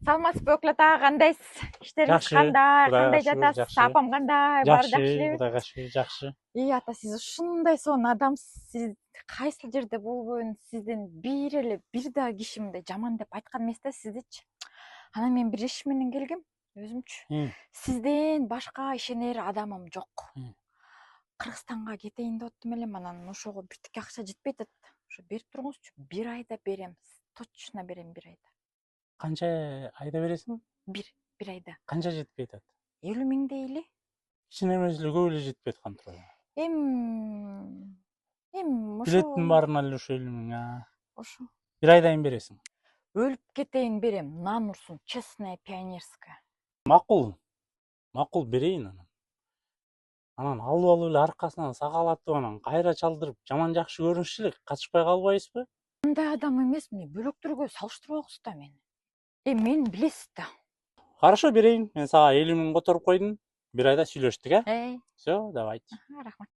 Саламатсызбы Өкілет аға, қандайсыз? Іштеріңіз Жакшы, қандай, Кудайга қандай шүгүр, жатасыз? жакшы. Апам қандай, бары Жакшы, жақсы элеби? Кудайга шүгүр, жакшы. Ата, сиз ушундай сонун адамсыз. Сиз кайсыл жерде болбойн, сизден бир эле бир да кишимди жаман деп айткан эмес да сиздичи. Анан мен бир иш менен келгем, өзүмчү. Сизден башка ишенер адамым жок. Кыргызстанга кетейин деп аттым элем, анан ошого биртике акча жетпей атат. Ошо берип туруңузчу, бир айда берем. Точно берем бир айда. Канча айда бересиң? Бир айда. Канча жетпей атат? 50 миң дейли. Кичине эмес эле көп эле жетпей аткан турат. Эми Билеттин баарын эле ошо 50 миң. ошо Бир айдан бересиң. өлүп кетейин берем, нан урсун, честная пионерская. Макул берейин анан. Анан алып эле аркасынан сакалатып анан кайра чалдырып жаман жакшы көрүнүш элек, качпай калбайбызбы? Мындай адам эмесмин, бөлөктөргө салыштырбагыз да мени. Мени билесиз да. Хорошо, берейин. Мен сага 50 миң которуп койдум. Бир айда сүйлөштүк, Всё, давайте. Рахмат.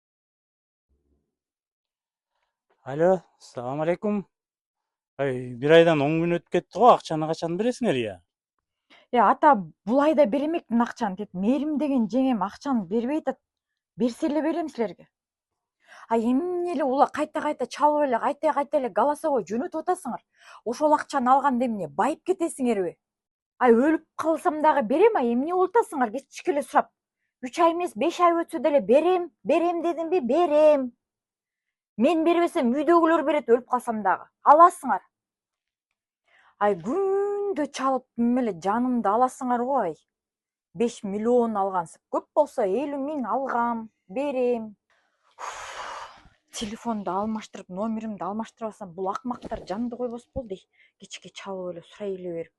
Алло, салам алейкум. Бир айдан 10 күн өтүп кетти го, акчаны качан бересиңер? Ата, бул айда беремекмин акчаны, тет Мээрим деген жеңем акчаны бербей атат. Берсе эле берем силерге. Эмне эле ула кайта чалып эле, кайта эле голосовой жөнөтүп атасыңар. Ошол акчаны алганда эмне, байып кетесиңерби? Өлүп калсам дагы берем, эмне болуп атасыңар, кечичке эле сурап. 3 ай эмес, 5 ай өтсө деле берем дедимби, берем. Мен бербесем үйдөгүлөр берет, өлүп калсам дагы. Аласыңар. Күндө чалып эле жанымды аласыңар го. 5 миллион алгансып, көп болсо 50 миң алгам, берем. Телефонду алмаштырып, номеримди алмаштырып алсам, бул акмактар жанды койбос болду. Кечке чалып эле сурай эле берип.